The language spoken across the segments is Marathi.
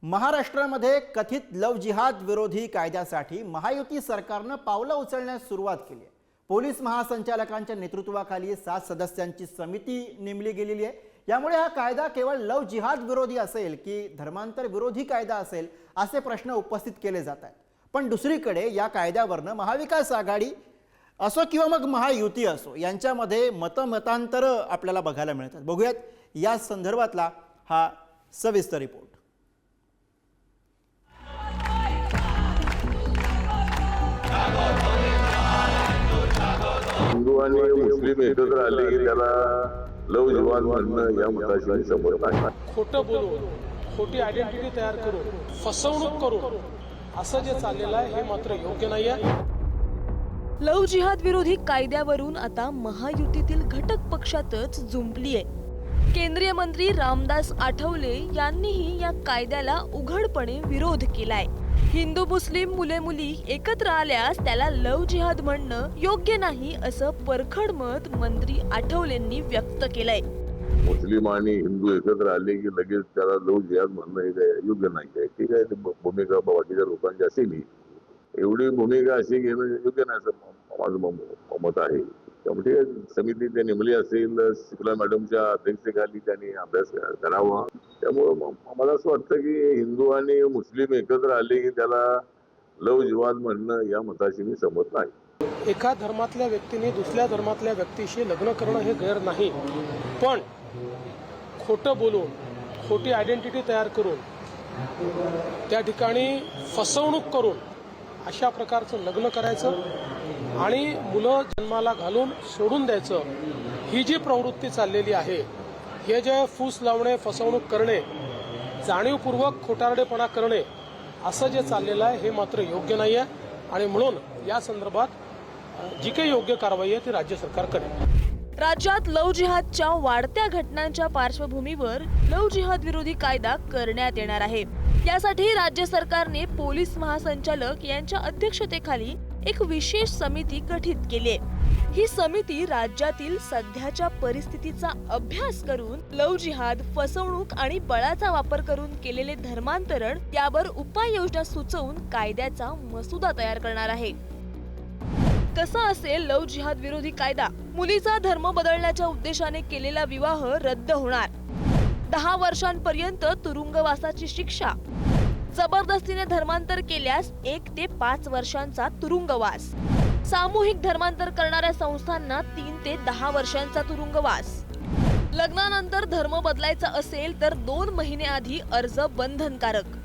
महाराष्ट्रामध्ये कथित लव जिहाद विरोधी कायद्यासाठी महायुती सरकारनं पावलं उचलण्यास सुरुवात केली आहे। पोलीस महासंचालकांच्या नेतृत्वाखाली 7 सदस्यांची समिती नेमली गेलेली आहे। यामुळे हा कायदा केवळ लव जिहाद विरोधी असेल की धर्मांतर विरोधी कायदा असेल असे प्रश्न उपस्थित केले जात आहेत। पण दुसरीकडे या कायद्यावरनं महाविकास आघाडी असो किंवा मग महायुती असो यांच्यामध्ये मतमतांतर आपल्याला बघायला मिळतात। बघूयात या संदर्भातला हा सविस्तर रिपोर्ट। हिंदू आणि मुस्लिम एकत्र आले की त्याला लव जिहाद म्हणणं या मताशी समोर नाही। खोटं बोलून खोटी आयडेंटिटी तयार करून फसवणूक करून असं जे चाललेलं आहे हे मात्र योग्य नाही आहे। लव जिहाद विरोधी कायद्यावरून आता महायुतीतील घटक पक्षातच जुंपली आहे। केंद्रीय मंत्री रामदास आठवले यांनीही या कायद्याला उघडपणे विरोध केलाय। हिंदू मुस्लिम मुले मुली एकत्र आल्यास त्याला लव जिहाद म्हणणं योग्य नाही असं परखड मत मंत्री आठवलेंनी व्यक्त केलंय। मुस्लिम आणि हिंदू एकत्र आले की लगेच त्याला लव जिहाद म्हणणं हे काय योग्य नाही आहे। ठीक आहे, भूमिका बाकीच्या लोकांची असेल, एवढी भूमिका अशी घेणं योग्य नाही असं माझं मत आहे। त्यामुळे समिती ते नेमली असेल, शुक्ला मॅडमच्या अध्यक्षतेखाली त्यांनी अभ्यास करावा। त्यामुळे मला असं वाटतं की हिंदू आणि मुस्लिम एकत्र आले की त्याला लव जिहाद म्हणणं या मताशी मी सहमत नाही। एका धर्मातल्या व्यक्तीने दुसऱ्या धर्मातल्या व्यक्तीशी लग्न करणं हे गैर नाही, पण खोटं बोलून खोटी आयडेंटिटी तयार करून त्या ठिकाणी फसवणूक करून अशा प्रकारचं लग्न करायचं आणि मुलं जन्माला घालून सोडून द्यायचं, ही जी प्रवृत्ती चाललेली आहे, हे जे फूस लावणे, फसवणूक करणे, जाणीवपूर्वक खोटारडेपणा करणे असं जे चाललेलं आहे हे मात्र योग्य नाही आहे। आणि म्हणून या संदर्भात जी काही योग्य कारवाई आहे ती राज्य सरकार करेल। राज्यात लव जिहादच्या वाढत्या घटनांच्या पार्श्वभूमीवर लव जिहाद विरोधी कायदा करण्यात येणार आहे। यासाठी राज्य सरकारने पोलीस महासंचालक यांच्या अध्यक्षतेखाली एक विशेष समिती गठीत केली आहे। ही समिती राज्यातील सध्याच्या परिस्थितीचा अभ्यास करून लव जिहाद, फसवणूक आणि बळाचा वापर करून केलेले धर्मांतरण यावर उपाययोजना सुचवून कायद्याचा मसुदा तयार करणार आहे। कसा असेल लव जिहाद विरोधी कायदा? मुलीचा धर्म बदलण्याच्या उद्देशाने केलेला विवाह रद्द होणार, 10 वर्षांपर्यंत तुरुंगवासाची शिक्षा, जबरदस्तीने धर्मांतर केल्यास 1 ते 5 वर्षांचा तुरुंगवास, सामूहिक धर्मांतर करणाऱ्या संस्थांना 3 ते 10 वर्षांचा तुरुंगवास, लग्नानंतर धर्म बदलायचा असेल तर 2 महिने आधी अर्ज बंधनकारक।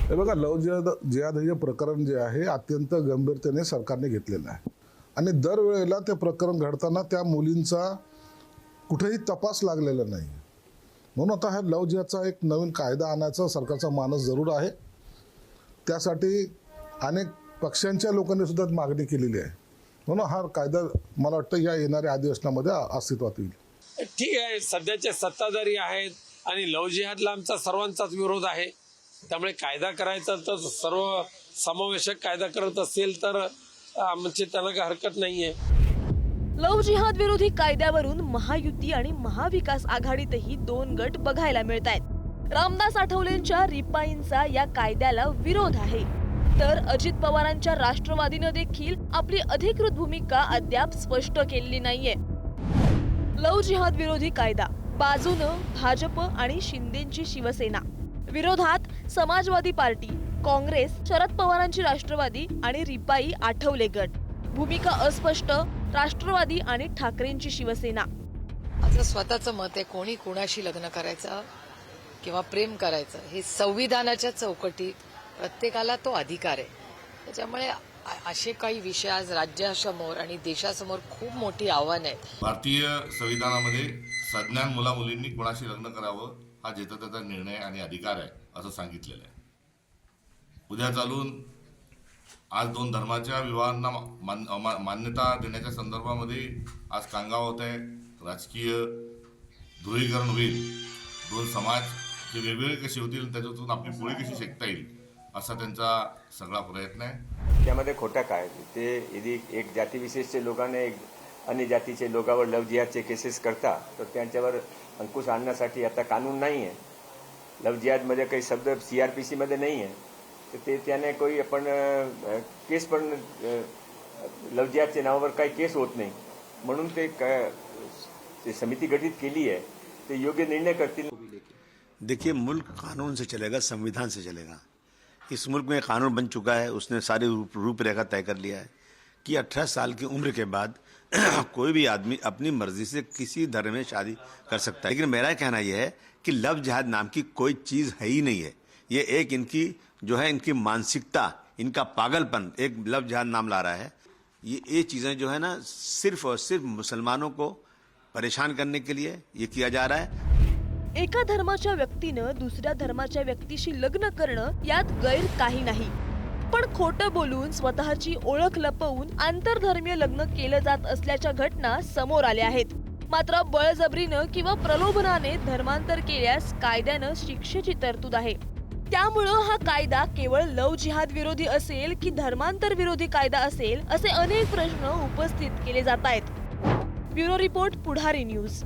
हे बघा, लव जिहाद हे प्रकरण जे आहे अत्यंत गंभीरतेने सरकारने घेतलेलं आहे आणि दरवेळेला ते प्रकरण घडताना त्या मुलींचा कुठेही तपास लागलेला नाही। म्हणून आता हा लव जिहादचा एक नवीन कायदा आणायचा सरकारचा मानस जरूर आहे। त्यासाठी अनेक पक्षांच्या लोकांनी सुद्धा मागणी केलेली आहे। म्हणून हा कायदा मला वाटतं या येणाऱ्या अधिवेशनामध्ये अस्तित्वात येईल। ठीक आहे, सध्याचे सत्ताधारी आहेत आणि लव जिहादला आमचा सर्वांचाच विरोध आहे। त्यामुळे कायदा करायचा तर सर्व समावेशक कायदा करत असेल तर आमची त्यांना काही हरकत नाहीये। लव जिहाद विरोधी कायद्यावरून महायुती आणि महाविकास आघाडीतही 2 गट बघायला मिळत आहेत। रामदास आठवलेंच्या रिपाईंचा या कायद्याला विरोध आहे, तर अजित पवारांच्या राष्ट्रवादीनं देखील आपली अधिकृत भूमिका अद्याप स्पष्ट केलेली नाहीये। लव जिहाद विरोधी कायदा बाजूनं भाजप आणि शिंदेची शिवसेना, विरोधात समाजवादी पार्टी, काँग्रेस, शरद पवारांची राष्ट्रवादी आणि रिपाई आठवले गट, भूमिका अस्पष्ट राष्ट्रवादी आणि ठाकरेंची शिवसेना। माझं स्वतःचं मत आहे, कोणी कुणाशी लग्न करायचं किंवा प्रेम करायचं हे संविधानाच्या चौकटीत प्रत्येकाला तो अधिकार आहे। त्याच्यामुळे असे काही विषय आज राज्यासमोर आणि देशासमोर खूप मोठी आव्हानं आहेत। भारतीय संविधानामध्ये सज्ञान मुला मुलींनी कोणाशी लग्न करावं हा ज्याचा त्याचा निर्णय आणि अधिकार आहे असं सांगितलेलं आहे। उद्या चालून आज 2 धर्माच्या विवाहांना मान्यता देण्याच्या संदर्भामध्ये आज कांगावा होत आहे, राजकीय ध्रुवीकरण होईल, 2 समाज जे वेगवेगळे कसे होतील त्याच्यातून आपली पोळी कशी शेकता येईल असा त्यांचा सगळा प्रयत्न आहे। त्यामध्ये खोटा काय ते यदि एक जातीविशेषचे लोकांना एक अन्य जातीचे लोकांवर लव जिहादचे केसेस करता तर त्यांच्यावर अंकुश आणण्यासाठी आता कानून नाही आहे। लव जिहादमध्ये काही शब्द CRPC मध्ये नाही आहे, तर ते त्याने कोई आपण केस पण लव जिहादच्या नावावर काही केस होत नाही, म्हणून ते समिती गठीत केली आहे, ते योग्य निर्णय करतील. देखिए, मुल्क कानून से चलेगा, संविधान से चलेगा. इस मुल्क में कानून बन चुका है, उसने सारी रूपरेखा तय कर लिया है कि 18 साल की उम्र के बाद कोई भी आदमी अपनी मर्जी से किसी धर्म में शादी कर सकता है. लेकिन मेरा कहना यह है कि लव जिहाद नाम की कोई चीज़ है ही नहीं है. ये एक इनकी जो है इनकी मानसिकता, इनका पागलपन एक लव जिहाद नाम ला रहा है. ये चीज़ें जो है ना सिर्फ और सिर्फ मुसलमानों को परेशान करने के लिए ये किया जा रहा है. एका धर्माच्या व्यक्तीनं दुसऱ्या धर्माच्या व्यक्तीशी लग्न करणं यात गैर काही नाही, पण खोटं बोलून स्वतःची ओळख लपवून आंतरधर्मीय लग्न केलं जात असल्याच्या घटना समोर आल्या आहेत. मात्र बळजबरीनं किंवा प्रलोभनाने धर्मांतर केल्यास कायद्यानं शिक्षेची तरतूद आहे. त्यामुळं हा कायदा केवळ लव जिहाद विरोधी असेल की धर्मांतर विरोधी कायदा असेल, असे अनेक प्रश्न उपस्थित केले जात आहेत. ब्युरो रिपोर्ट, पुढारी न्यूज.